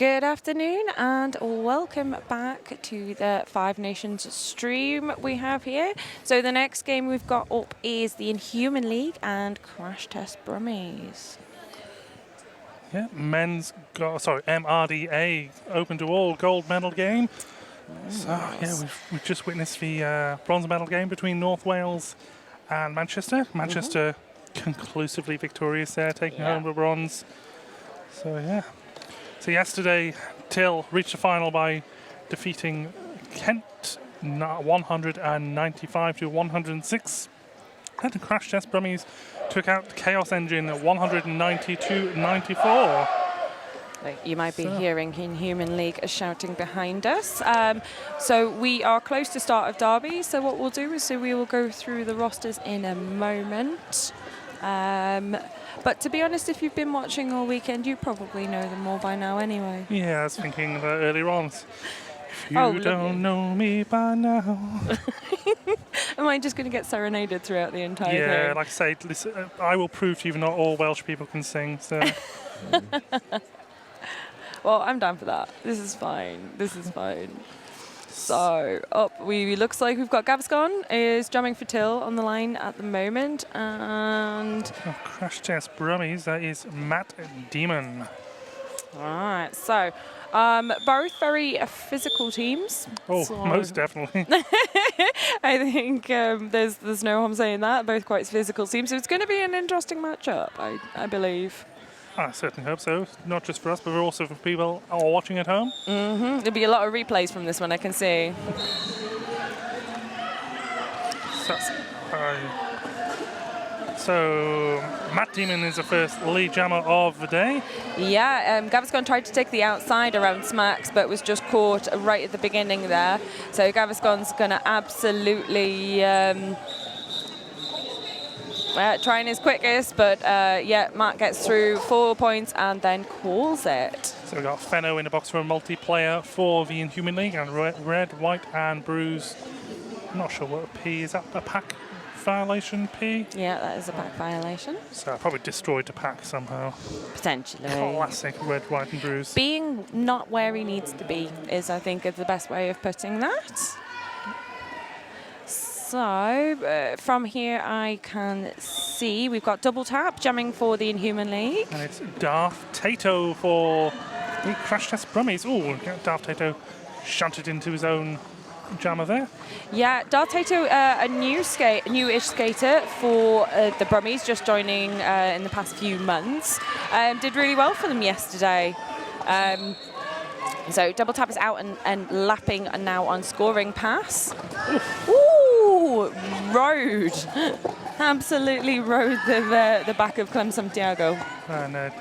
Good afternoon and welcome back to the Five Nations stream we have here. So the next game we've got up is the Inhuman League and Crash Test Brummies. Yeah, MRDA open to all gold medal game. So yeah, we've just witnessed the bronze medal game between North Wales and Manchester. Manchester conclusively victorious there, taking home the bronze. So yeah. So yesterday, Till reached the final by defeating Kent 195 to 106. And the Crash Test Brummies took out the Chaos Engine 190 to 94. You might be hearing Inhuman League shouting behind us. So we are close to start of Derby. So what we'll do is we will go through the rosters in a moment. But to be honest, if you've been watching all weekend, you probably know them all by now anyway. Yeah, I was thinking that earlier on. If you don't know me by now. Am I just going to get serenaded throughout the entire thing? Yeah, like I say, listen, I will prove to you not all Welsh people can sing. So. Well, I'm down for that. This is fine. This is fine. So, looks like we've got Gaviscon is jamming for Till on the line at the moment, and Crash Test Brummies, that is Matt Demon. All right, so both very physical teams. Oh, so most definitely. I think there's no harm saying that. Both quite physical teams, so it's going to be an interesting matchup, I believe. I certainly hope so. Not just for us, but also for people who are watching at home. There'll be a lot of replays from this one, I can see. So Matt Demon is the first lead jammer of the day. Yeah, Gaviscon tried to take the outside around Smacks, but was just caught right at the beginning there. So Gaviscon's going to absolutely... trying his quickest, but Matt gets through 4 points and then calls it. So we've got Fenno in the box for a multiplayer for the Inhuman League, and red, white, and bruise. I'm not sure what a P is. That a pack violation, P? Yeah, that is a pack violation. So I probably destroyed the pack somehow. Potentially. Classic red, white, and bruise. Being not where he needs to be is, I think, the best way of putting that. So, from here I can see we've got double tap jamming for the Inhuman League. And it's Darth Tato for the Crash Test Brummies. Oh, Darth Tato shunted into his own jammer there. Yeah, Darth Tato, a newish skater for the Brummies, just joining in the past few months. Did really well for them yesterday. So double tap is out and lapping now on scoring pass. Ooh, rode. Absolutely rode the back of Clem Santiago. And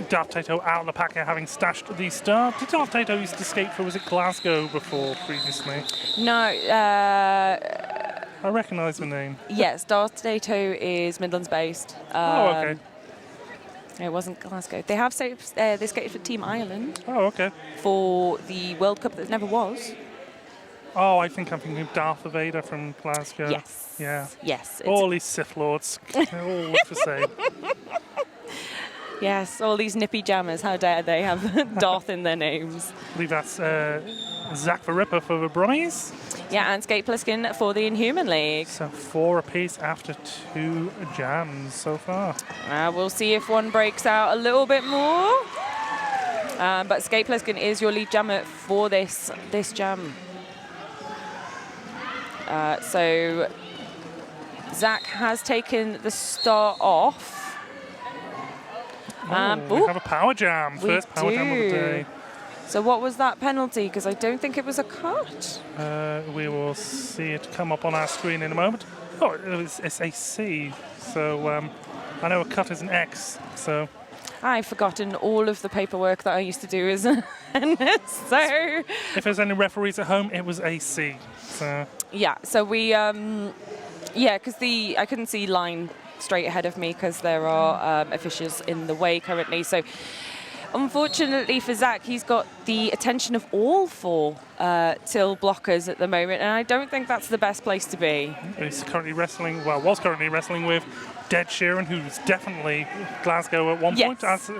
Darth Tato out of the pack here, having stashed the star. Did Darth Tato used to skate for, was it Glasgow before previously? No. I recognise the name. Yes, Darth Tato is Midlands based. Okay. It wasn't Glasgow. They have they skated for Team Ireland. Oh, okay. For the World Cup that never was. Oh, I think I'm thinking of Darth Vader from Glasgow. Yes. Yeah. Yes. All these Sith Lords, they all look the same. Yes, all these nippy jammers. How dare they have Darth in their names? I believe that's Zach the Ripper for the Brummies. Yeah, and Skate Pliskin for the Inhuman League. So 4 apiece after 2 jams so far. We'll see if one breaks out a little bit more. But Skate Pliskin is your lead jammer for this jam. So Zach has taken the start off. We have a power jam. First power jam of the day. So what was that penalty? Because I don't think it was a cut. We will see it come up on our screen in a moment. Oh, it's a C. So I know a cut is an X. So I've forgotten all of the paperwork that I used to do as so if there's any referees at home, it was a C. So yeah. So we because I couldn't see line straight ahead of me because there are officials in the way currently. So Unfortunately for Zach, he's got the attention of all 4 till blockers at the moment, and I don't think that's the best place to be. He's currently wrestling, well, was currently wrestling with Dead Sheeran, who's definitely Glasgow at one point, as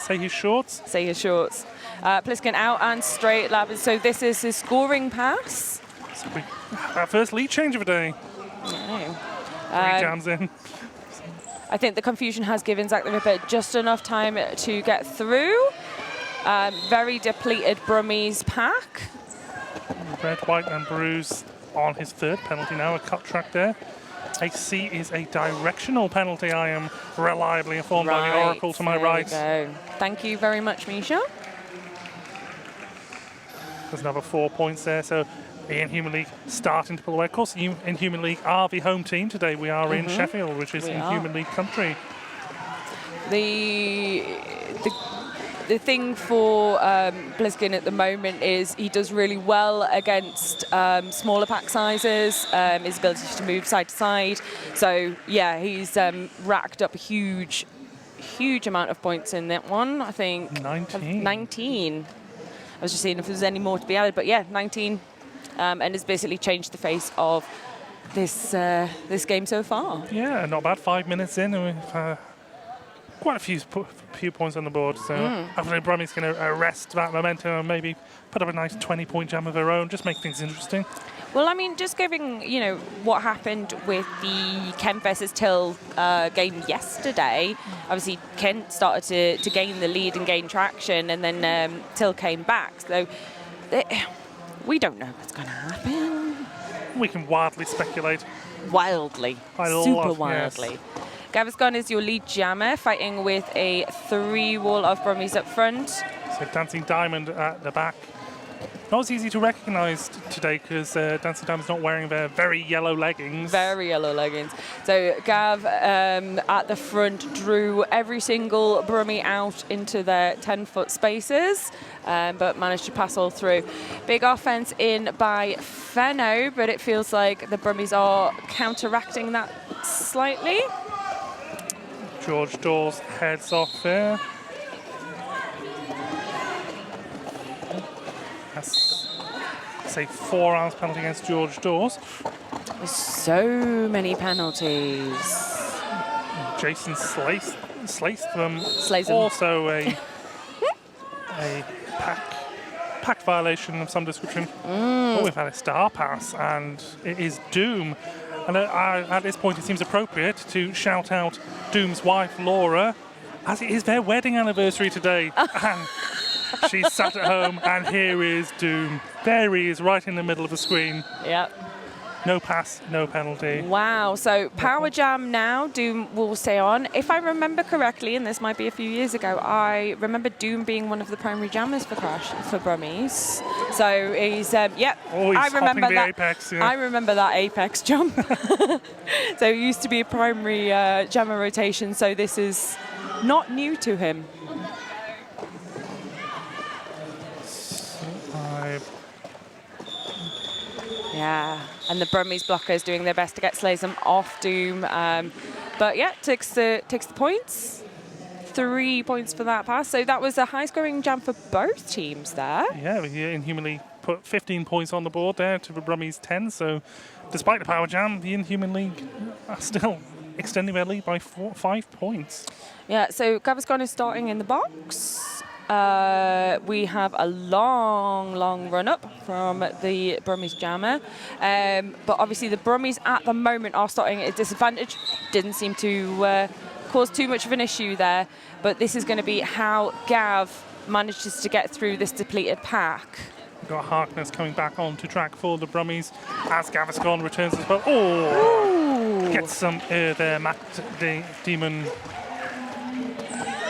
say his shorts. Say his shorts. Pliskin out and straight lab, so this is his scoring pass. So our first lead change of the day. Oh. 3 jams in. I think the confusion has given Zach the Ripper just enough time to get through. Very depleted Brummies pack. Red, white and bruise on his 3rd penalty now, a cut track there. A C is a directional penalty, I am reliably informed by the Oracle to my right. There we go. Thank you very much, Misha. There's another 4 points there, so the Inhuman League starting to pull away. Of course, Inhuman League are the home team today. We are in Sheffield, which is Inhuman League country. The thing for Pliskin at the moment is he does really well against smaller pack sizes, his ability to move side to side. So, yeah, he's racked up a huge amount of points in that one, I think. 19. I was just seeing if there's any more to be added, but yeah, 19. And has basically changed the face of this game so far. Yeah, not bad. 5 minutes in, and we've quite a few points on the board. So I think Brummie's going to arrest that momentum and maybe put up a nice 20-point jam of her own, just make things interesting. Well, I mean, just giving, what happened with the Kent versus Till game yesterday, obviously Kent started to gain the lead and gain traction, and then Till came back. So we don't know what's going to happen. We can wildly speculate. Wildly. Super wildly. Yes. Gaviscon is your lead jammer, fighting with a 3-wall of Brummies up front. So Dancing Diamond at the back. Not as easy to recognise today because Dancing Diamond's not wearing their very yellow leggings. Very yellow leggings. So Gav at the front drew every single Brummie out into their 10-foot spaces, but managed to pass all through. Big offence in by Fenno, but it feels like the Brummies are counteracting that slightly. George Dawes heads off there. That's, say, 4 hours penalty against George Dawes. There's so many penalties. Jason Slatham, Slatham. Also a pack violation of some description. Oh, we've had a star pass, and it is Doom. And at this point, it seems appropriate to shout out Doom's wife, Laura, as it is their wedding anniversary today. And she's sat at home, and here is Doom. There he is, right in the middle of the screen. Yep. No pass, no penalty. Wow, so Power Jam now, Doom will stay on. If I remember correctly, and this might be a few years ago, I remember Doom being one of the primary jammers for Brummies. So he's, Oh, he's I remember the that. apex, yeah. I remember that apex jump. So it used to be a primary jammer rotation, so this is not new to him. Yeah, and the Brummies blockers doing their best to get Slatham off Doom. But yeah, takes the points. 3 points for that pass. So that was a high-scoring jam for both teams there. Yeah, Inhuman League put 15 points on the board there to the Brummies 10. So despite the power jam, the Inhuman League are still extending their lead by 5 points. Yeah, so Gaviscon is starting in the box. We have a long run up from the Brummies jammer. But obviously the Brummies at the moment are starting at a disadvantage. Didn't seem to cause too much of an issue there. But this is going to be how Gav manages to get through this depleted pack. We've got Harkness coming back onto track for the Brummies as Gaviscon returns as well. Oh! Gets some air there, Matt the Demon.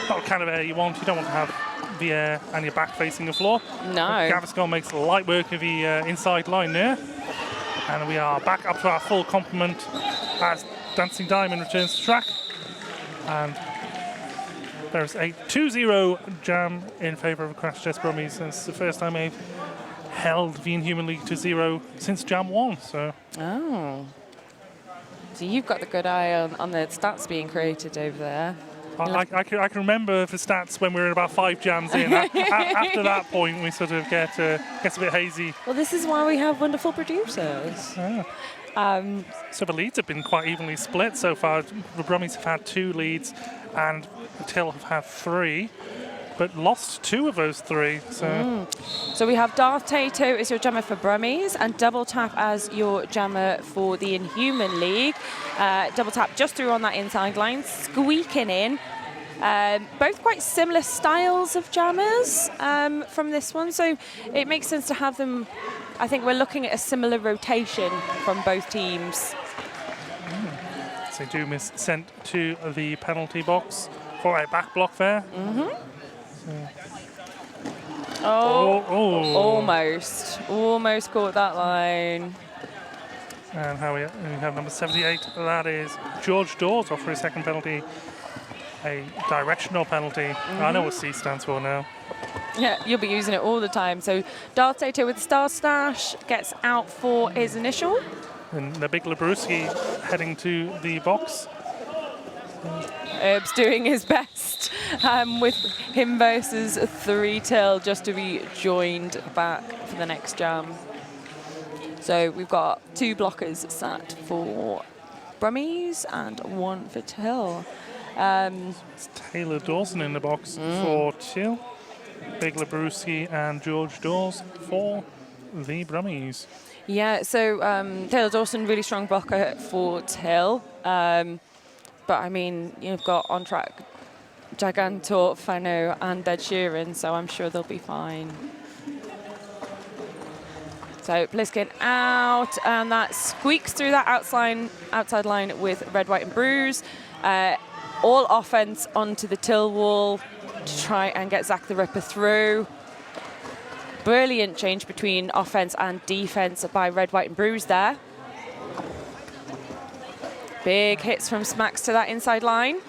Not the kind of air you want. You don't want to have the air and your back facing the floor. No. Gaviscon makes light work of the inside line there. And we are back up to our full complement as Dancing Diamond returns to track. And there's a 2-0 jam in favour of Crash Test Brummies. It's the first time they've held the Inhuman League to 0 since jam 1. So. Oh. So you've got the good eye on the stats being created over there. I can remember the stats when we were about 5 jams in. After that point, we sort of gets a bit hazy. Well, this is why we have wonderful producers. Yeah. So the leads have been quite evenly split so far. The Brummies have had 2 leads, and Till have had 3, but lost 2 of those 3. So we have Darth Tato as your jammer for Brummies and Double Tap as your jammer for the Inhuman League. Double Tap just through on that inside line, squeaking in. Both quite similar styles of jammers from this one, so it makes sense to have them. I think we're looking at a similar rotation from both teams. So Doom is sent to the penalty box for a back block there. Almost caught that line. And how we have number 78, that is George Dawes off for his second penalty. A directional penalty. I know what C stands for now. Yeah, you'll be using it all the time. So Darth Tato with the Star Stash gets out for his initial. And the big Labruski heading to the box. Herb's doing his best with him versus 3 Till just to be joined back for the next jam. So we've got 2 blockers sat for Brummies and 1 for Till. It's Taylor Dawson in the box for Till. Big Labruski and George Dawes for the Brummies. Yeah, so Taylor Dawson, really strong blocker for Till. But I mean, you've got on track Gigantor, Fano, and Ed Sheeran, so I'm sure they'll be fine. So Pliskin out, and that squeaks through that outside line with Red, White, and Bruise. All offense onto the Till wall to try and get Zach the Ripper through. Brilliant change between offense and defense by Red, White, and Bruise there. Big hits from Smacks to that inside line.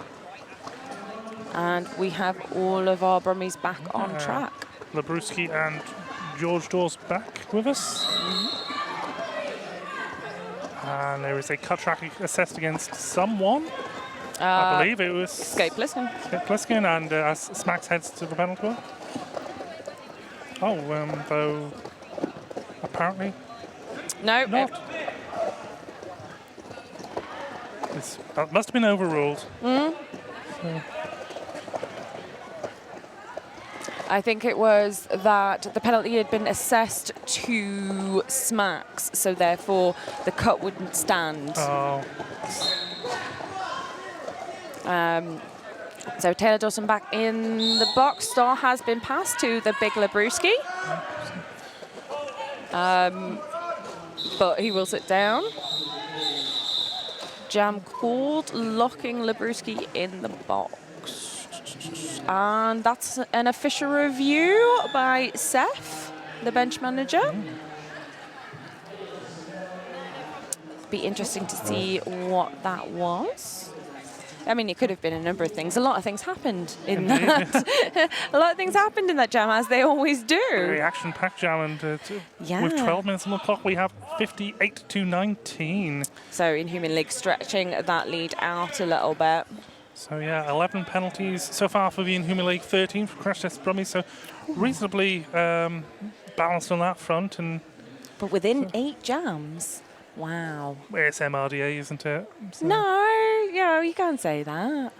And we have all of our Brummies back on track. Labruski and George Dawes back with us. And there is a cut track assessed against someone. I believe it was Escape Pliskin. And as Smacks heads to the penalty box. Though apparently No. not. That must have been overruled. So. I think it was that the penalty had been assessed to Smacks, so therefore the cut wouldn't stand. Oh. So Taylor Dawson back in the box. Star has been passed to the big Labruski. But he will sit down. Jam called, locking Labruski in the box. And that's an official review by Seth, the bench manager. Be interesting to see what that was. I mean, it could have been a number of things. A lot of things happened in that. A lot of things happened in that jam, as they always do. Very action-packed jam, and with 12 minutes on the clock, we have 58-19. So Inhuman League stretching that lead out a little bit. So yeah, 11 penalties so far for the Inhuman League, 13 for Crash Test Brummies. So reasonably balanced on that front. But within 8 jams. Wow. It's MRDA, isn't it? So. No, you can't say that.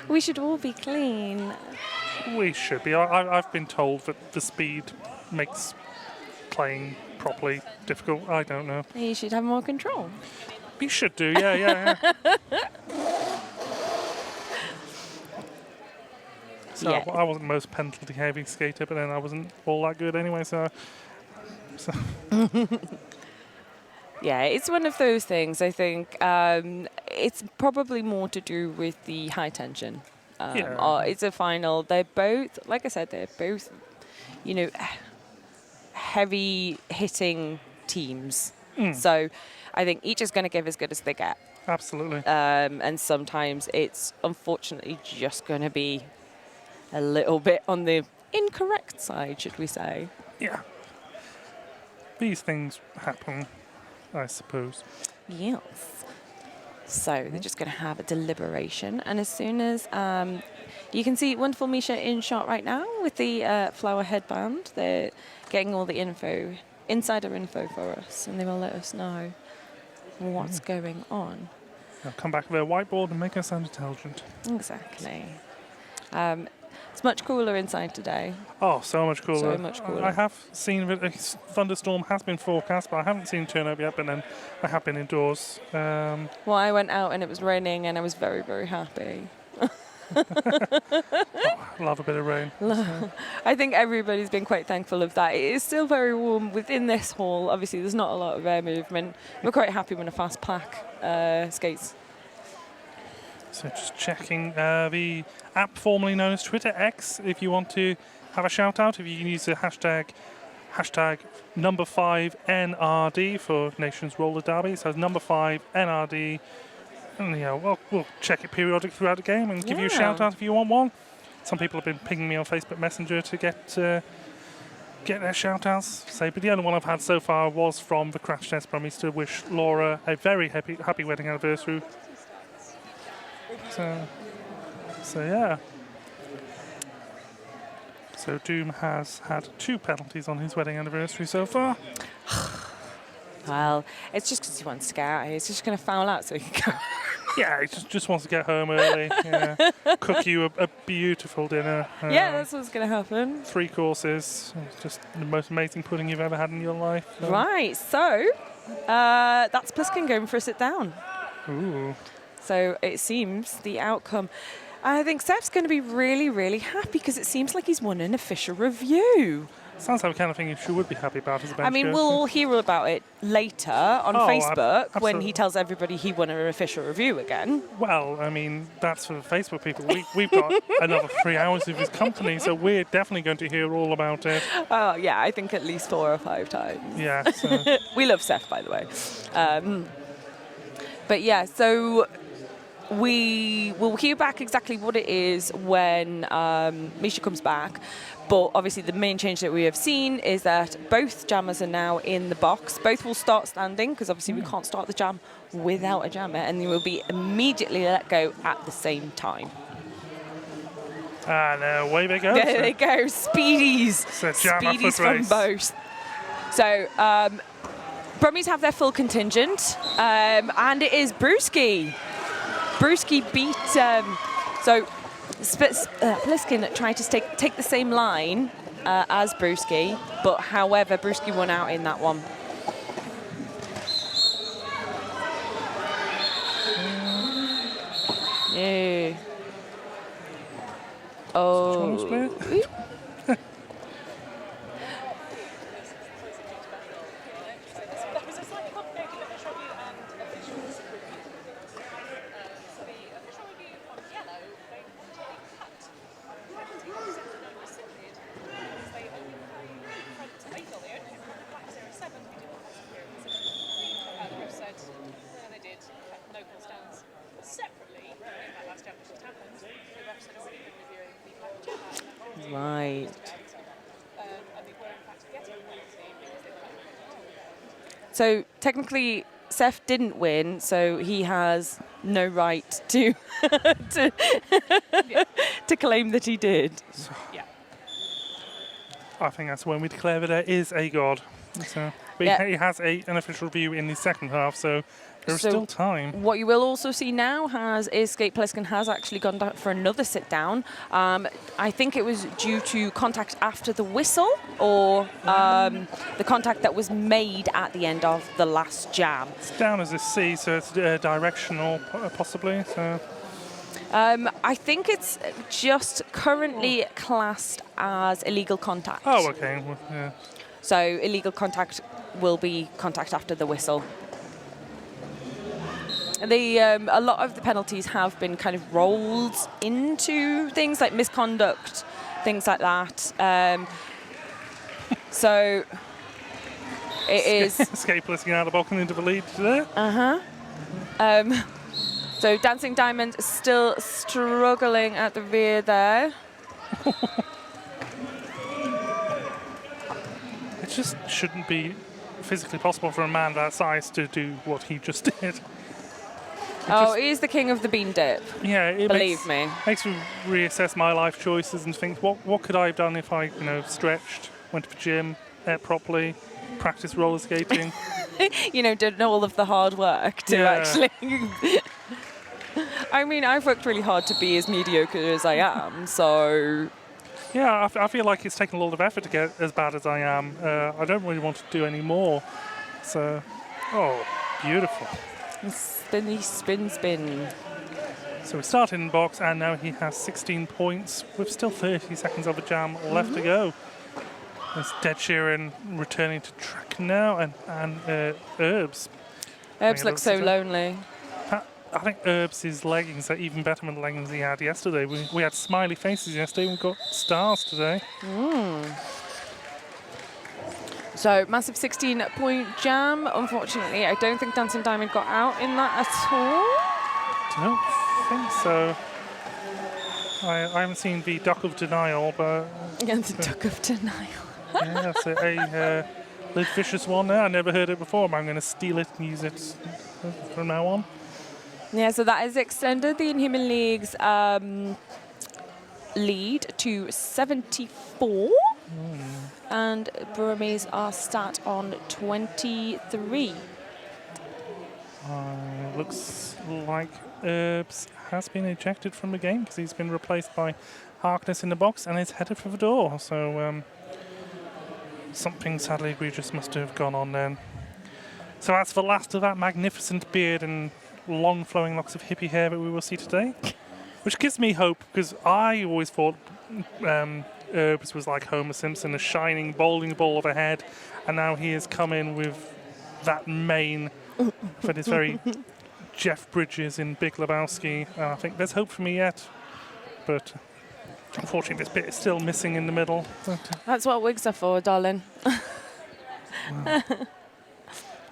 We should all be clean. We should be. I've been told that the speed makes playing properly difficult. I don't know. You should have more control. You should do, yeah. So yeah. I wasn't the most penalty heavy skater, but then I wasn't all that good anyway, so. Yeah, it's one of those things. I think it's probably more to do with the high tension. It's a final. They're both, like I said, they're both, heavy hitting teams. So I think each is going to give as good as they get. Absolutely. And sometimes it's unfortunately just going to be a little bit on the incorrect side, should we say. Yeah. These things happen, I suppose. Yes. So they're just going to have a deliberation. And as soon as you can see wonderful Misha in shot right now with the flower headband, they're getting all the info, insider info for us, and they will let us know what's going on. They'll come back with a whiteboard and make us sound intelligent. Exactly. It's much cooler inside today. Oh, so much cooler. So much cooler. I have seen a thunderstorm has been forecast, but I haven't seen it turn up yet, but then I have been indoors. Well, I went out and it was raining and I was very, very happy. Love a bit of rain. I think everybody's been quite thankful of that. It is still very warm within this hall. Obviously, there's not a lot of air movement. We're quite happy when a fast pack skates. So just checking the app formerly known as Twitter X. If you want to have a shout out, if you can use the hashtag #5NRD for Nations Roller Derby. So it's #5NRD. And yeah, we'll check it periodically throughout the game and give you a shout out if you want one. Some people have been pinging me on Facebook Messenger to get their shout outs. But the only one I've had so far was from the Crash Test Brummies to wish Laura a very happy wedding anniversary. So yeah. So Doom has had 2 penalties on his wedding anniversary so far. Well, it's just because he wants to get out here. He's just going to foul out so he can go. Yeah, he just wants to get home early. Yeah. Cook you a beautiful dinner. Yeah, that's what's going to happen. 3 courses. Just the most amazing pudding you've ever had in your life. Right, so that's Pliskin going for a sit down. Ooh. So it seems the outcome. I think Seth's going to be really, really happy because it seems like he's won an official review. Sounds like the kind of thing you would be happy about as a bench. I mean, we'll all hear about it later on Facebook when absolutely. he tells everybody he won an official review again. Well, I mean, that's for the Facebook people. We've got another 3 hours of his company, so we're definitely going to hear all about it. Oh, yeah, I think at least 4 or 5 times. Yeah. So. We love Seth, by the way. But yeah, so we will hear back exactly what it is when Misha comes back. But obviously the main change that we have seen is that both jammers are now in the box. Both will start standing because obviously we can't start the jam without a jammer, and they will be immediately let go at the same time. And away they go. There they go, Speedies. Speedies from both. So Brummies have their full contingent, and it is Brewski. Brewski beat, so Pliskin tried to take the same line as Brewski, but however, Brewski won out in that one. Yeah. Oh. Right. So technically, Seth didn't win, so he has no right to to claim that he did. Yeah. I think that's when we declare that there is a god. So, but he has an official review in the second half, so there's still time. What you will also see now is Skate Pliskin has actually gone down for another sit down. I think it was due to contact after the whistle, or the contact that was made at the end of the last jam. It's down as a C, so it's directional, possibly. So. I think it's just currently classed as illegal contact. Oh, okay. Well, yeah. So illegal contact will be contact after the whistle. A lot of the penalties have been kind of rolled into things like misconduct, things like that. So it is... Skate Pliskin out of the box and into the lead there. So Dancing Diamond is still struggling at the rear there. It just shouldn't be physically possible for a man that size to do what he just did. Oh, he's the king of the bean dip. Yeah, it Believe me. makes me reassess my life choices and think, what could I have done if I, stretched, went to the gym, ate properly, practiced roller skating. Did all of the hard work to actually. I mean, I've worked really hard to be as mediocre as I am, so. Yeah, I feel like it's taken a lot of effort to get as bad as I am. I don't really want to do any more. So, beautiful. Spinny, spin, spin. So we started in box, and now he has 16 points with still 30 seconds of a jam left to go. There's Dead Sheeran returning to track now, and Herbs. Herbs looks so lonely. I think Herbs' leggings are even better than the leggings he had yesterday. We had smiley faces yesterday, we've got stars today. So, massive 16-point jam. Unfortunately, I don't think Dancing Diamond got out in that at all. Don't think so. I haven't seen the Duck of Denial, but... Yeah, the Duck of Denial. Yeah, that's a Liv Vicious one there. I never heard it before, but I'm going to steal it and use it from now on. Yeah, so that has extended the Inhuman League's lead to 74. And Brummies are stat on 23. Looks like Herbs has been ejected from the game because he's been replaced by Harkness in the box and is headed for the door. So something sadly egregious must have gone on then. So that's the last of that magnificent beard and long flowing locks of hippie hair that we will see today, which gives me hope because I always thought Herbs was like Homer Simpson, a shining bowling ball of a head, and now he has come in with that mane that is very Jeff Bridges in Big Lebowski. I think there's hope for me yet, but unfortunately this bit is still missing in the middle. That's what wigs are for, darling.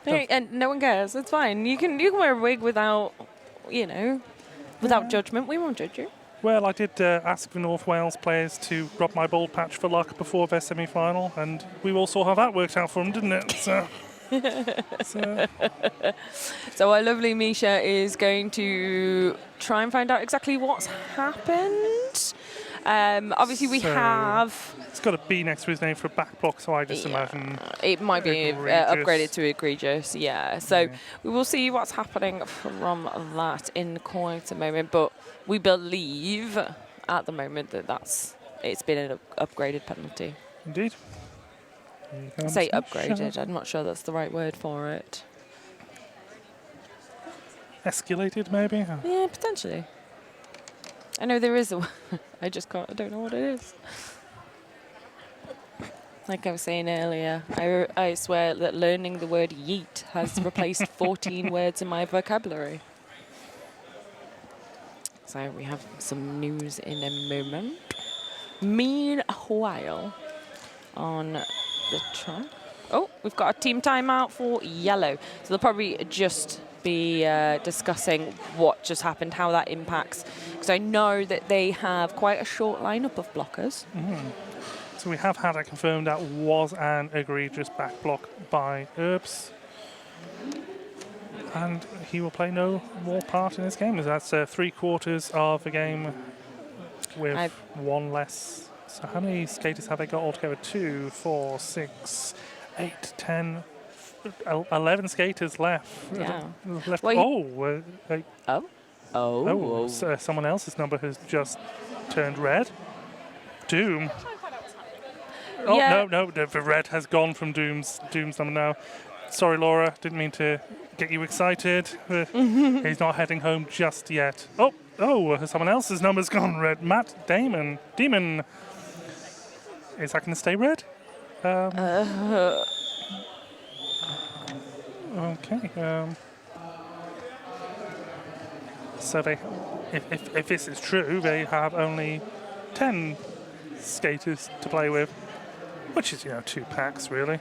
Hey, and no one cares. It's fine. You can wear a wig without, without judgment. We won't judge you. Well, I did ask the North Wales players to rub my bald patch for luck before their semi-final, and we all saw how that worked out for them, didn't it? So our lovely Misha is going to try and find out exactly what's happened. Obviously, we have... It's got a B next to his name for a back block, so I just imagine... It might be upgraded to egregious, yeah. So we will see what's happening from that in quite a moment, but we believe at the moment that it's been an upgraded penalty. Indeed. I say upgraded, I'm not sure that's the right word for it. Escalated, maybe? Yeah, potentially. I know there is a I don't know what it is. Like I was saying earlier, I swear that learning the word yeet has replaced 14 words in my vocabulary. So we have some news in a moment. Meanwhile, on the track. Oh, we've got a team timeout for yellow. So they'll probably just be discussing what just happened, how that impacts. Because I know that they have quite a short lineup of blockers. So we have had it confirmed that was an egregious back block by Herbs. And he will play no more part in this game. That's 3/4 of the game with one less. So how many skaters have they got altogether? 2, 4, 6, 8, 10, 11 skaters left. Yeah. Left. Someone else's number has just turned red. Doom. Oh, yeah. no, the red has gone from Doom's number now. Sorry, Laura, didn't mean to get you excited. He's not heading home just yet. Oh, someone else's number's gone red. Matt Damon. Demon. Is that going to stay red? Okay. So if this is true, they have only 10 skaters to play with, which is 2 packs really.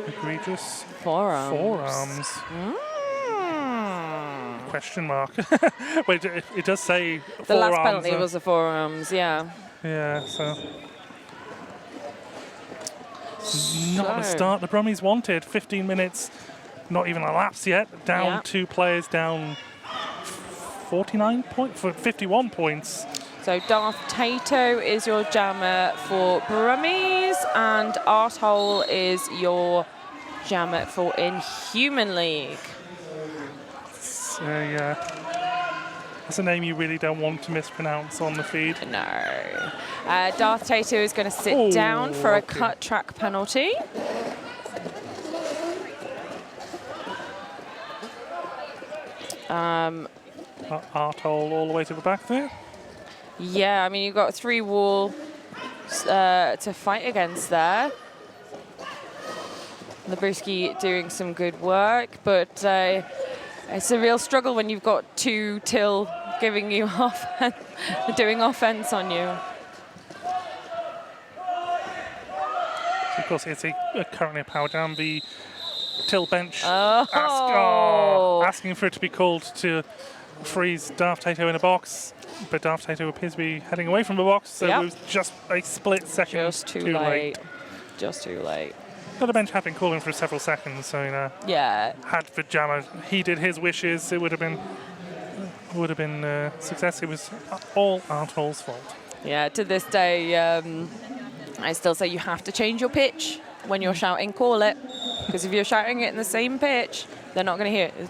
Egregious. Forearms. Question mark. Wait, it does say the forearms. Last penalty was the forearms, yeah. Yeah, Not the start the Brummies wanted. 15 minutes, not even elapsed yet. Down 2 players, down 51 points. So Darth Tato is your jammer for Brummies, and Arsehole is your jammer for Inhuman League. So, that's a name you really don't want to mispronounce on the feed. No. Darth Tato is going to sit down for a cut track penalty. Arthole all the way to the back there. Yeah, I mean, you've got 3 wall to fight against there. Labruski doing some good work, but it's a real struggle when you've got 2 till giving you doing offense on you. Of course, it's currently a power jam. The till bench asking for it to be called to freeze Darth Tato in a box, but Darth Tato appears to be heading away from the box, so it was just a split second Just too late. Just too late. But the bench had been calling for several seconds, so had the jammer heeded his wishes, it would have been success. It was all Arthole's fault. Yeah, to this day, I still say you have to change your pitch when you're shouting, call it, because if you're shouting it in the same pitch, they're not going to hear it.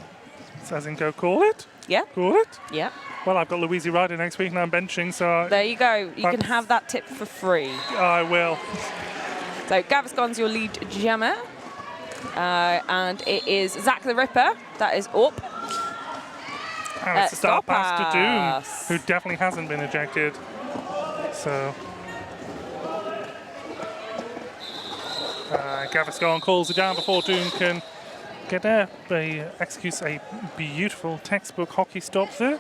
So as in go call it? Yeah. Call it? Yeah. Well, I've got Louise Ryder next week and I'm benching, so... There you go. You can have that tip for free. I will. So Gaviscon's your lead jammer. And it is Zach the Ripper. That is up. And it's a start pass to Doom, who definitely hasn't been ejected. So... Gaviscon calls the jam before Doom can get there. They executes a beautiful textbook hockey stop there.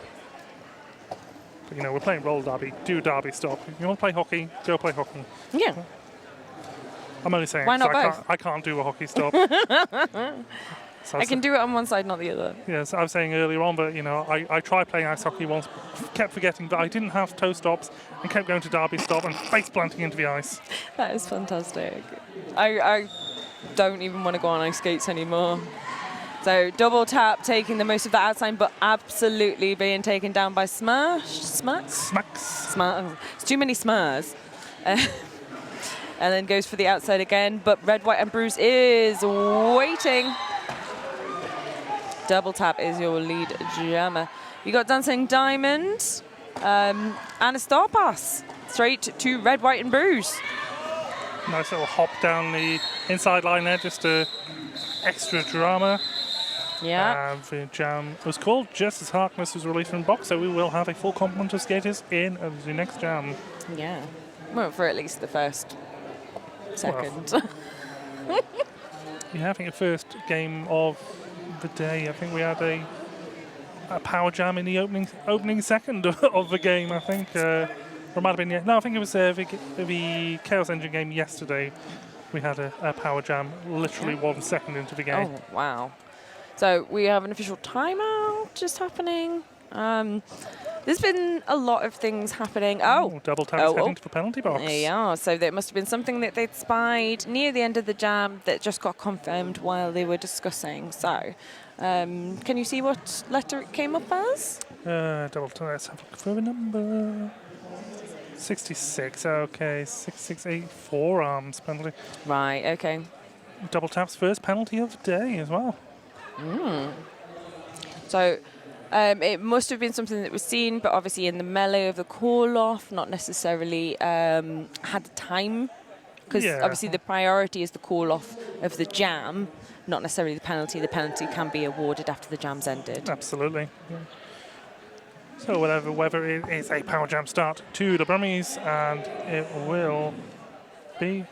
But, we're playing roll derby. Do derby stop. If you want to play hockey, go play hockey. Yeah. I'm only saying why not both? I can't do a hockey stop. So I can do it on one side, not the other. Yes, I was saying earlier on, but I tried playing ice hockey once, kept forgetting that I didn't have toe stops, and kept going to derby stop and face planting into the ice. That is fantastic. I don't even want to go on ice skates anymore. So double tap, taking the most of the outside, but absolutely being taken down by Smacks. It's too many Smurs. And then goes for the outside again, but Red, White, and Bruce is waiting. Double tap is your lead jammer. You got Dancing Diamond and a star pass straight to Red, White, and Bruce. Nice little hop down the inside line there, just extra drama. Yeah. The jam was called just as Harkness was released from the box, so we will have a full complement of skaters in the next jam. Yeah. Well, for at least the first second. Well, I think the first game of the day, I think we had a power jam in the opening second of the game, I think. Or it might have been, no, I think it was the Chaos Engine game yesterday. We had a power jam literally 1 second into the game. Oh, wow. So we have an official timeout just happening. There's been a lot of things happening. Double tap heading to the penalty box. Yeah, so there must have been something that they'd spied near the end of the jam that just got confirmed while they were discussing. So, can you see what letter it came up as? Double tap, let's have a look for the number. 66, okay, 668 forearms penalty. Right, okay. Double tap's first penalty of the day as well. So it must have been something that was seen, but obviously in the melee of the call-off, not necessarily had the time, because obviously the priority is the call-off of the jam, not necessarily the penalty. The penalty can be awarded after the jam's ended. Absolutely. Yeah. So whether it is a power jam start to the Brummies, and it will be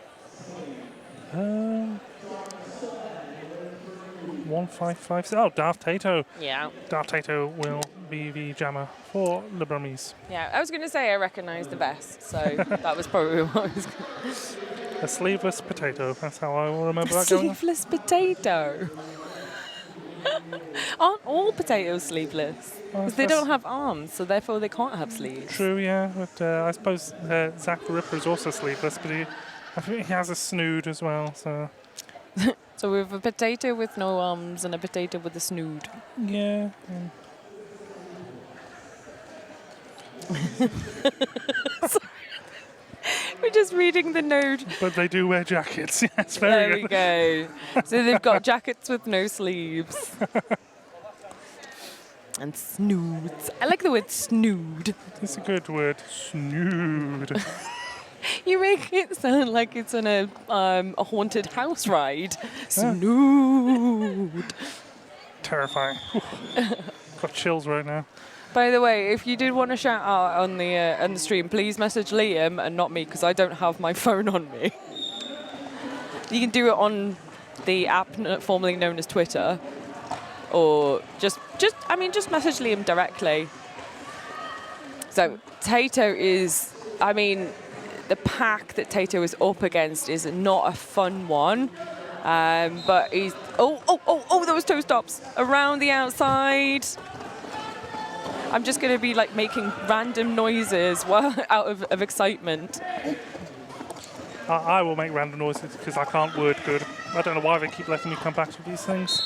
155. Oh, Darth Tato. Yeah. Darth Tato will be the jammer for the Brummies. Yeah, I was going to say I recognise the vest, so that was probably what I was going to say. A sleeveless potato. That's how I will remember that going on. Sleeveless potato. Aren't all potatoes sleeveless? Because they don't have arms, so therefore they can't have sleeves. True, yeah. But I suppose Zach the Ripper is also sleeveless, but I think he has a snood as well, so... So we have a potato with no arms and a potato with a snood. Yeah. We're just reading the note. But they do wear jackets, yes, very good. There we go. So they've got jackets with no sleeves. And snoods. I like the word snood. It's a good word, snood. You make it sound like it's on a haunted house ride. Snood. Terrifying. Got chills right now. By the way, if you did want to shout out on the stream, please message Liam and not me because I don't have my phone on me. You can do it on the app formerly known as Twitter, or just message Liam directly. So Tato is, the pack that Tato is up against is not a fun one. But he's those toe stops around the outside. I'm just going to be like making random noises out of excitement. I will make random noises because I can't word good. I don't know why they keep letting me come back to these things.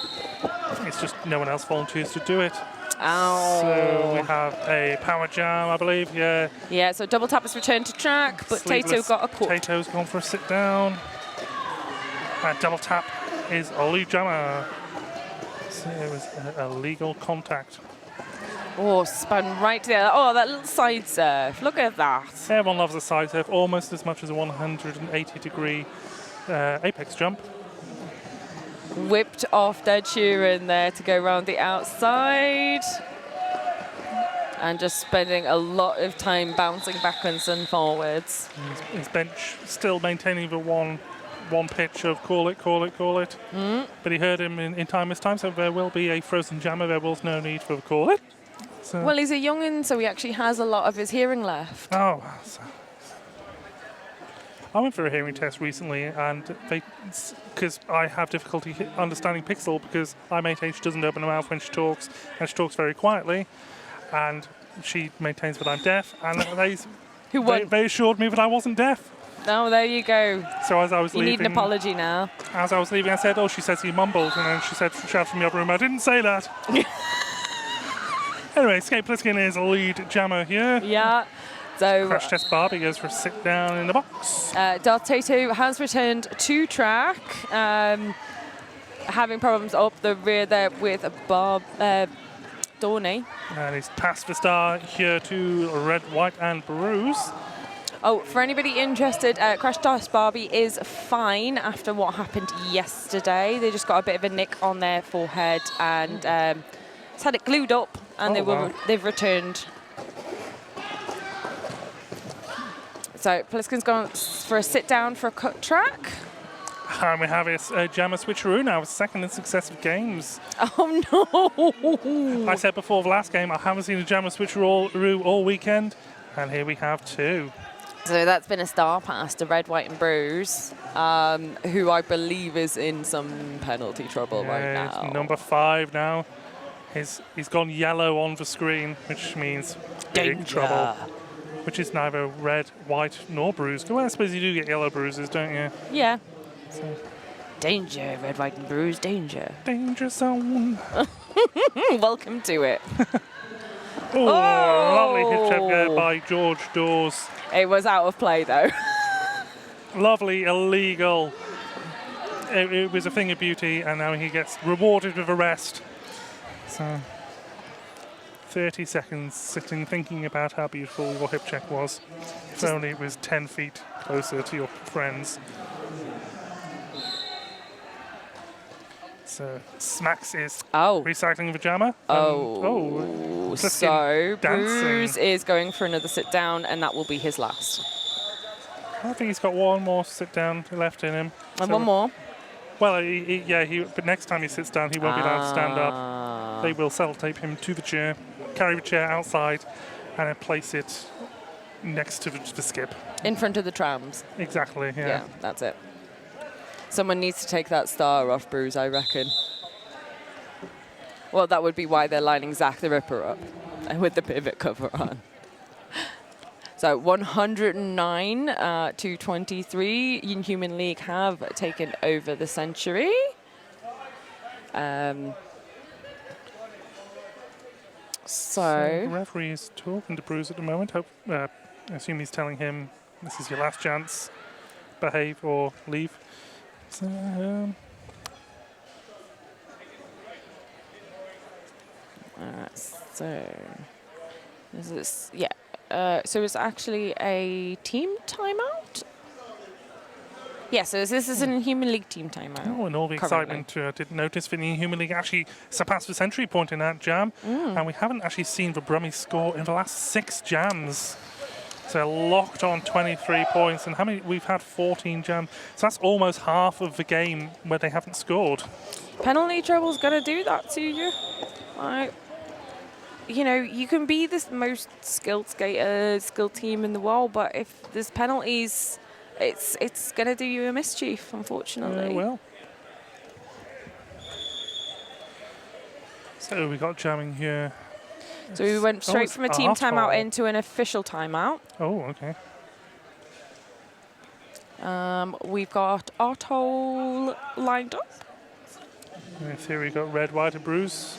It's just no one else volunteers to do it. Ow. So we have a power jam, I believe, yeah. Yeah, so double tap has returned to track, but Tato got a cut. Tato's gone for a sit down. And double tap is a lead jammer. So it was a legal contact. Oh, spun right there. Oh, that little side surf. Look at that. Everyone loves a side surf almost as much as a 180-degree apex jump. Whipped off Dead Sheeran there to go around the outside. And just spending a lot of time bouncing backwards and forwards. His bench still maintaining the one pitch of call it. But he heard him in time this time, so there will be a frozen jammer. There was no need for the call it. So. Well, he's a young'un, so he actually has a lot of his hearing left. Oh, I went for a hearing test recently, and because I have difficulty understanding Pixel because IMH doesn't open her mouth when she talks, and she talks very quietly, and she maintains that I'm deaf, and they assured me that I wasn't deaf. Oh, there you go. So as I was leaving... You need an apology now. As I was leaving, I said, oh, she says he mumbled, and then she said, shout from the other room, I didn't say that. Anyway, Skate Pliskin is a lead jammer here. Yeah. So Crash Test Barbie goes for a sit down in the box. Darth Tato has returned to track, having problems up the rear there with Dorney. And he's passed the star here to Red, White and Bruise. Oh, for anybody interested, Crash Test Barbie is fine after what happened yesterday. They just got a bit of a nick on their forehead and it's had it glued up, and they've returned. So Pliskin's gone for a sit down for a cut track. And we have a jammer switcheroo now, second in successive games. Oh no! I said before the last game, I haven't seen a jammer switcheroo all weekend, and here we have two. So that's been a star pass to Red, White and Bruise, who I believe is in some penalty trouble right now. It's number 5 now. He's gone yellow on the screen, which means big trouble. Which is neither red, white, nor bruised. Well, I suppose you do get yellow bruises, don't you? Yeah. So. Danger, Red, White and Bruise, danger. Danger zone. Welcome to it. Lovely hip check there by George Dawes. It was out of play, though. Lovely, illegal. It was a thing of beauty, and now he gets rewarded with a rest. So, 30 seconds sitting thinking about how beautiful your hip check was. If only it was 10 feet closer to your friends. So, Smacks is recycling the jammer. So Bruce is going for another sit down, and that will be his last. I think he's got one more sit down left in him. And one more? Well, but next time he sits down, he won't be allowed to stand up. They will self-tape him to the chair, carry the chair outside, and then place it next to the skip. In front of the trams. Exactly, yeah. Yeah, that's it. Someone needs to take that star off Bruce, I reckon. Well, that would be why they're lining Zach the Ripper up with the pivot cover on. So 109 to 23. Inhuman League have taken over the century. So the referee is talking to Bruce at the moment. I assume he's telling him this is your last chance. Behave or leave. So, so this is so it's actually a team timeout. Yeah, so this is an Inhuman League team timeout. oh, and all the excitement I didn't notice for the Inhuman League actually surpassed the century point in that jam, and we haven't actually seen the Brummies score in the last 6 jams. So locked on 23 points, and how many? We've had 14 jams, so that's almost half of the game where they haven't scored. Penalty trouble's gonna do that to you. You know, you can be the most skilled team in the world, but if there's penalties, it's gonna do you a mischief, unfortunately. Well. So we got jamming here. So we went straight from a team timeout into an official timeout. Oh, okay. We've got Arthole lined up. In theory, we got Red, White, and Bruce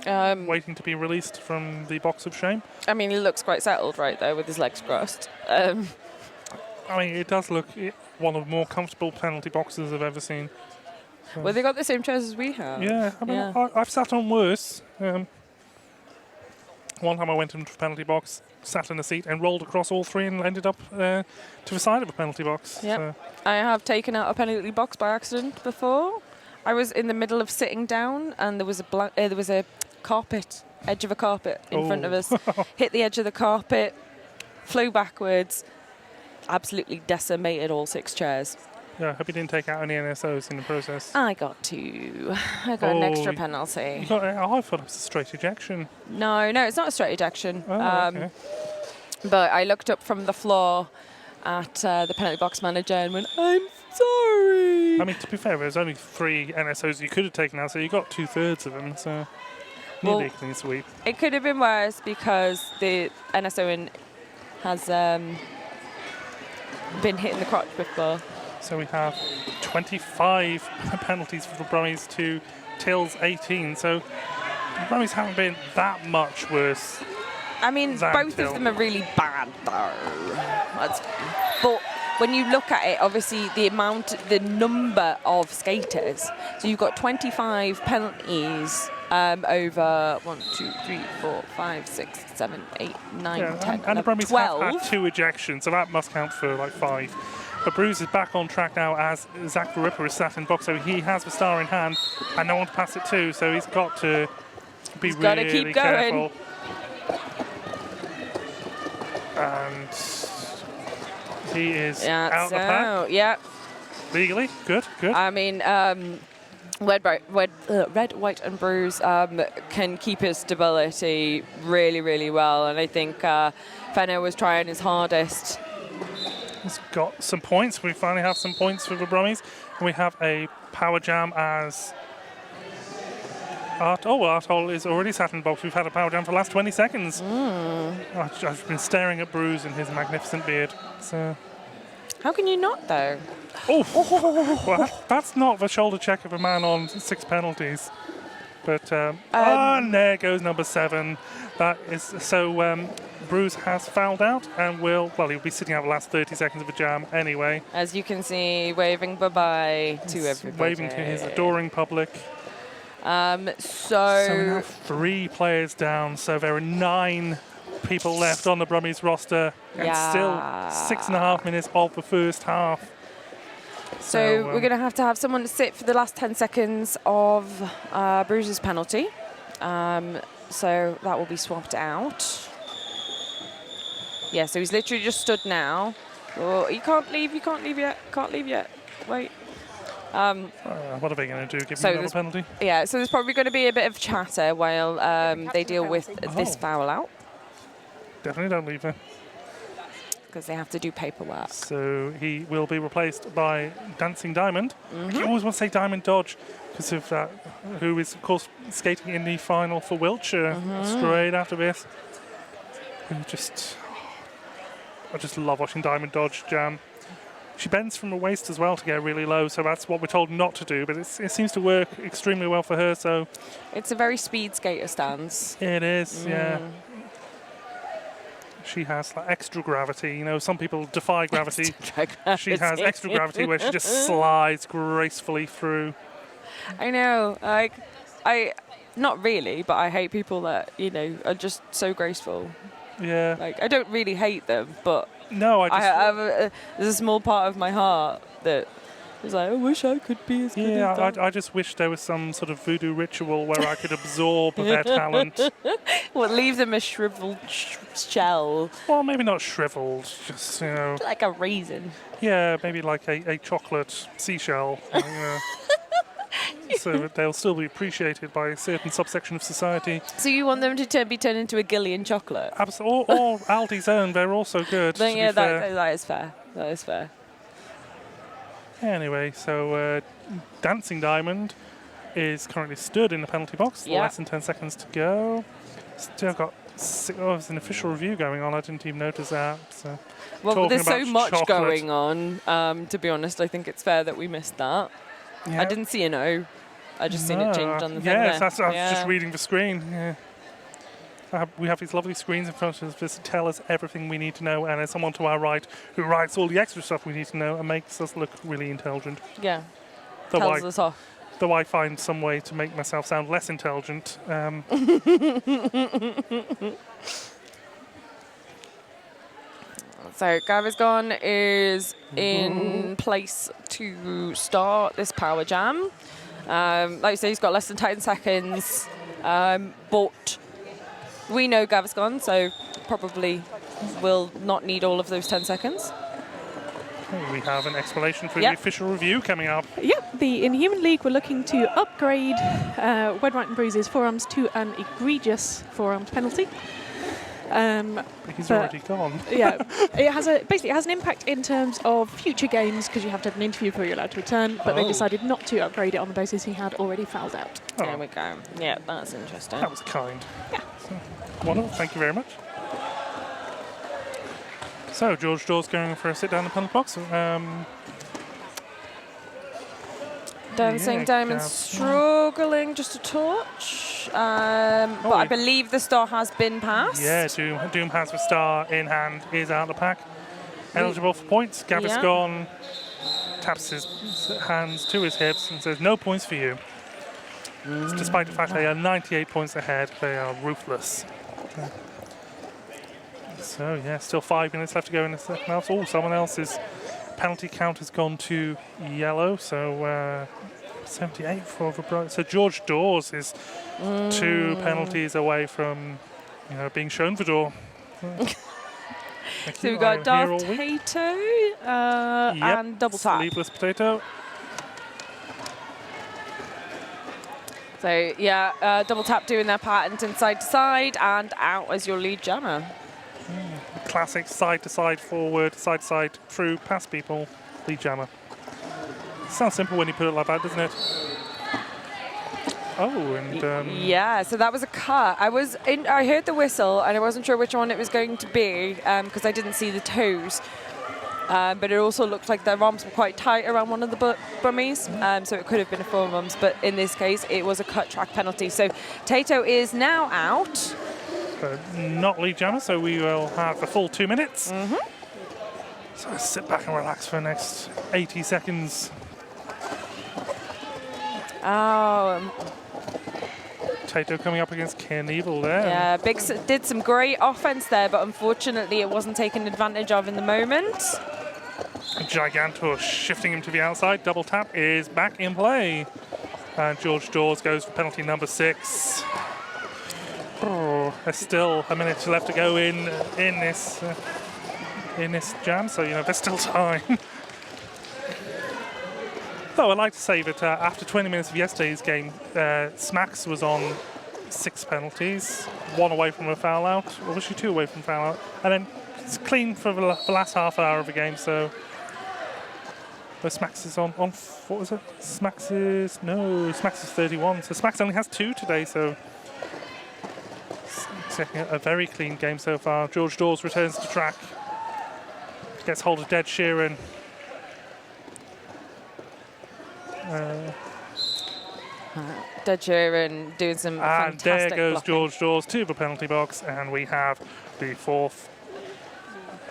waiting to be released from the box of shame. I mean, he looks quite settled right there with his legs crossed. I mean, it does look one of the more comfortable penalty boxes I've ever seen. Well, they got the same chairs as we have. Yeah, I mean, I've sat on worse. One time I went into a penalty box, sat in a seat, and rolled across all 3 and ended up to the side of a penalty box. Yep. So. I have taken out a penalty box by accident before. I was in the middle of sitting down, and there was a carpet, edge of a carpet in front of us. Hit the edge of the carpet, flew backwards, absolutely decimated all 6 chairs. Yeah, I hope you didn't take out any NSOs in the process. I got an extra penalty. I thought it was a straight ejection. No, it's not a straight ejection. Okay. But I looked up from the floor at the penalty box manager and went, "I'm sorry." I mean, to be fair, there's only 3 NSOs you could have taken out, so you got 2/3 of them, so nearly a clean sweep. It could have been worse because the NSO has been hit in the crotch before. So we have 25 penalties for the Brummies to Till's 18. So the Brummies haven't been that much worse. I mean, both of them are really bad, though. But when you look at it, obviously the number of skaters. So you've got 25 penalties over 1, 2, 3, 4, 5, 6, 7, 8, 9, 10, and the Brummies 12. have had 2 ejections, so that must count for like 5. But Bruce is back on track now as Zach the Ripper is sat in box, so he has the star in hand and no one to pass it to, so he's got to be really keep careful. And he is out the pack. Yeah. Legally, good. I mean, Red, White, and Bruce can keep his stability really, really well, and I think Fenner was trying his hardest. He's got some points. We finally have some points for the Brummies. And we have a power jam as Arthole is already sat in box. We've had a power jam for the last 20 seconds. I've been staring at Bruce and his magnificent beard. So. How can you not, though? Well, that's not the shoulder check of a man on 6 penalties. But and there goes number 7. That is so. Bruce has fouled out and he'll be sitting out the last 30 seconds of the jam anyway. As you can see, waving bye-bye to everybody. Waving to his adoring public. So we have 3 players down, so there are 9 people left on the Brummies roster, and still 6.5 minutes of the first half. So we're going to have someone sit for the last 10 seconds of Bruce's penalty. So that will be swapped out. Yeah, so he's literally just stood now. Oh, you can't leave yet. Wait. What are they going to do? Give him another penalty? Yeah, so there's probably going to be a bit of chatter while they deal with this foul out. Definitely don't leave him. Because they have to do paperwork. So he will be replaced by Dancing Diamond. You always want to say Diamond Dodge because of that, who is, of course, skating in the final for Wiltshire straight after this. Who just I just love watching Diamond dodge jam. She bends from the waist as well to get really low, so that's what we're told not to do, but it seems to work extremely well for her, so... It's a very speed skater stance. It is, yeah. She has like, extra gravity. You know, some people defy gravity. She has extra gravity where she just slides gracefully through. I know, like, not really, but I hate people that, you know, are just so graceful. Yeah. Like, I don't really hate them, but... No, I just... there's a small part of my heart that is like, I wish I could be as good as that. I just wish there was some sort of voodoo ritual where I could absorb their talent. What, leave them a shriveled shell? Well, maybe not shriveled, just, you know... Like a raisin. Yeah, maybe like a chocolate seashell. You know. So that they'll still be appreciated by a certain subsection of society. So you want them to be turned into a Gillian chocolate? Absolutely. Or Aldi's Own, they're also good. Then, yeah, that is fair. That is fair. Anyway, so Dancing Diamond is currently stood in the penalty box. Yep. Less than 10 seconds to go. Still got... there's an official review going on. I didn't even notice that. So, well, there's so much chocolate. going on. To be honest, I think it's fair that we missed that. Yeah. I didn't see an O. I just seen it changed on the thing yes, there. I was just reading the screen. Yeah. We have these lovely screens in front of us to tell us everything we need to know, and there's someone to our right who writes all the extra stuff we need to know and makes us look really intelligent. Yeah, tells us off. Though I find some way to make myself sound less intelligent. So Gaviscon is in place to start this power jam. Like you say, he's got less than 10 seconds, but we know Gaviscon, so probably will not need all of those 10 seconds. We have an explanation for the official review coming up. Yep, the Inhuman League were looking to upgrade Wed, White and Bruise's forearms to an egregious forearms penalty. He's already gone. Yeah, it has an impact in terms of future games because you have to have an interview before you're allowed to return. But they decided not to upgrade it on the basis he had already fouled out. Oh. There we go. Yeah, that's interesting. That was kind. Yeah. So, wonderful. Thank you very much. So George Dawes going for a sit down in the penalty box. Dancing Diamond struggling just a touch, but I believe the star has been passed. Yeah, Doom has the star in hand, is out of the pack. Eligible for points. Gaviscon taps his hands to his hips and says, no points for you. Despite the fact they are 98 points ahead, they are ruthless. So, yeah, still 5 minutes left to go in the second half. Oh, someone else's penalty count has gone to yellow, so 78 for the... So George Dawes is 2 penalties away from, being shown the door. So we've got Darth Potato and Double Tap. Sleeveless Potato. So, yeah, Double Tap doing their patent in side to side and out as your lead jammer. Classic side-to-side forward, side-to-side through, past people, lead jammer. Sounds simple when you put it like that, doesn't it? Oh, and... yeah, so that was a cut. I heard the whistle, and I wasn't sure which one it was going to be because I didn't see the toes. But it also looked like their arms were quite tight around one of the Brummies, so it could have been a forearms. But in this case, it was a cut track penalty. So Tato is now out. Not lead jammer, so we will have a full 2 minutes. So sit back and relax for the next 80 seconds. Tato coming up against Carnival there. Yeah, Biggs did some great offense there, but unfortunately it wasn't taken advantage of in the moment. Gigantor shifting him to the outside. Double tap is back in play. And George Dawes goes for penalty number 6. Oh, there's still a minute left to go in this jam, so there's still time. Though I'd like to say that after 20 minutes of yesterday's game, Smacks was on 6 penalties, 1 away from a foul out, or was she 2 away from a foul out? And then it's clean for the last half hour of the game, so Smacks is on what was it? Smacks is 31, so Smacks only has 2 today, so it's a very clean game so far. George Dawes returns to track. gets hold of Dead Sheeran. Dead Sheeran doing some And fantastic there goes blocking. George Dawes to the penalty box, and we have the fourth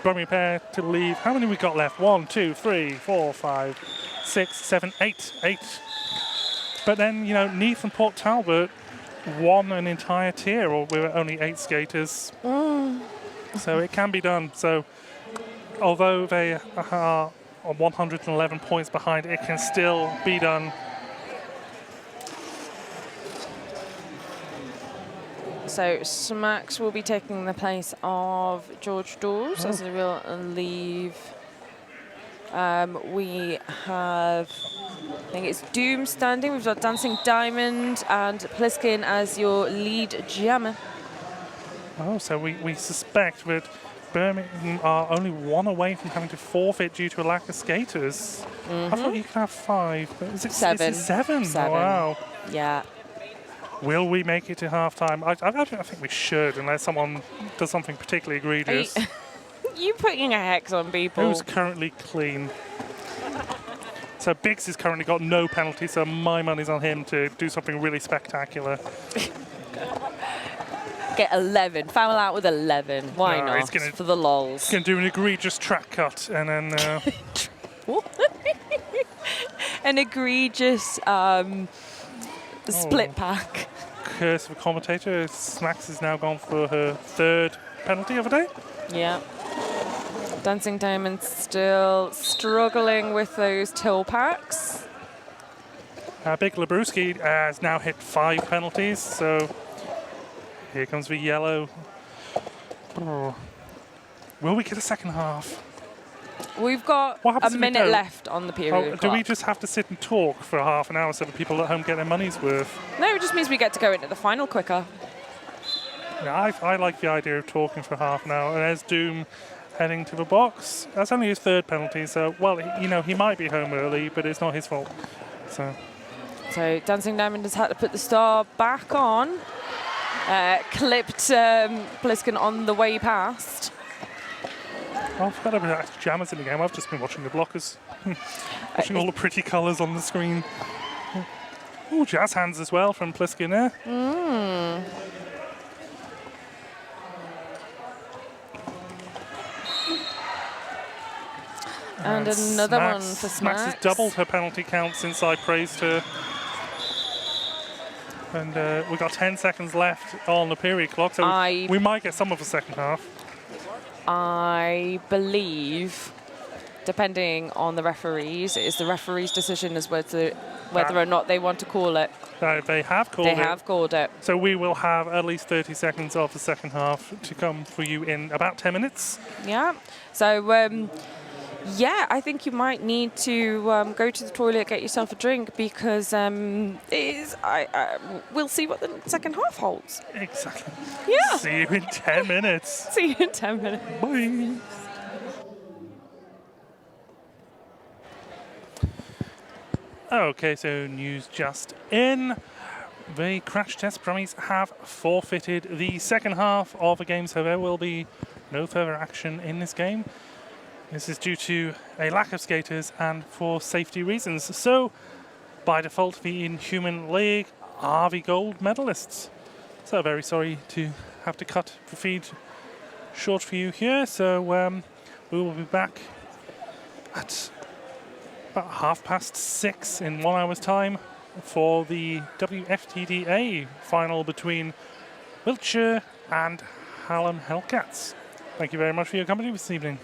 Brummie pair to leave. How many we got left? 1, 2, 3, 4, 5, 6, 7, 8. 8. But then, you know, Neath and Port Talbot won an entire tier, or we were only 8 skaters. So it can be done. So although they are on 111 points behind, it can still be done. So Smax will be taking the place of George Dawes as he will leave. We have, I think it's Doom standing. We've got Dancing Diamond and Pliskin as your lead jammer. Oh, so we suspect that Birmingham are only 1 away from having to forfeit due to a lack of skaters. I thought you could have 5, but is it 7? Is it 7? 7. Wow. Yeah. Will we make it to half-time? I think we should, unless someone does something particularly egregious. You putting a hex on people. Who's currently clean? So Biggs has currently got no penalty, so my money's on him to do something really spectacular. Get 11. Foul out with 11. Why No, not? he's gonna- For the lols. He's going to do an egregious track cut, and then... An egregious split pack. curse of a commentator. Smax is now gone for her 3rd penalty of the day. Yeah. Dancing Diamond still struggling with those till packs. Big Labruski has now hit 5 penalties, so here comes the yellow. Oh. Will we get a second half? We've got What happens a if we minute don't? left on the period Oh, do we clock. just have to sit and talk for half an hour so that people at home get their money's worth? No, it just means we get to go into the final quicker. Yeah, I like the idea of talking for half an hour. And there's Doom heading to the box. That's only his 3rd penalty, so, well, you know, he might be home early, but it's not his fault. So Dancing Diamond has had to put the star back on. Clipped Pliskin on the way past. Oh, I forgot about jammers in the game. I've just been watching the blockers. Watching all the pretty colours on the screen. Oh, jazz hands as well from Pliskin there. And another one for Smax has doubled her penalty count since I praised her. And we've got 10 seconds left on the period clock, so we might get some of the second half. I believe, depending on the referees, it is the referee's decision as whether or not they want to call it. They have called it. They have called it. So we will have at least 30 seconds of the second half to come for you in about 10 minutes. Yeah. So, yeah, I think you might need to go to the toilet, get yourself a drink, because we'll see what the second half holds. Exactly. Yeah. See you in 10 minutes. See you in 10 minutes. Bye. Okay, so news just in. The Crash Test Brummies have forfeited the second half of the game, so there will be no further action in this game. This is due to a lack of skaters and for safety reasons. So, by default, the Inhuman League are the gold medalists. So, very sorry to have to cut the feed short for you here. So, we will be back at about 6:30 in 1 hour's time for the WFTDA final between Wiltshire and Hallam Hellcats. Thank you very much for your company this evening.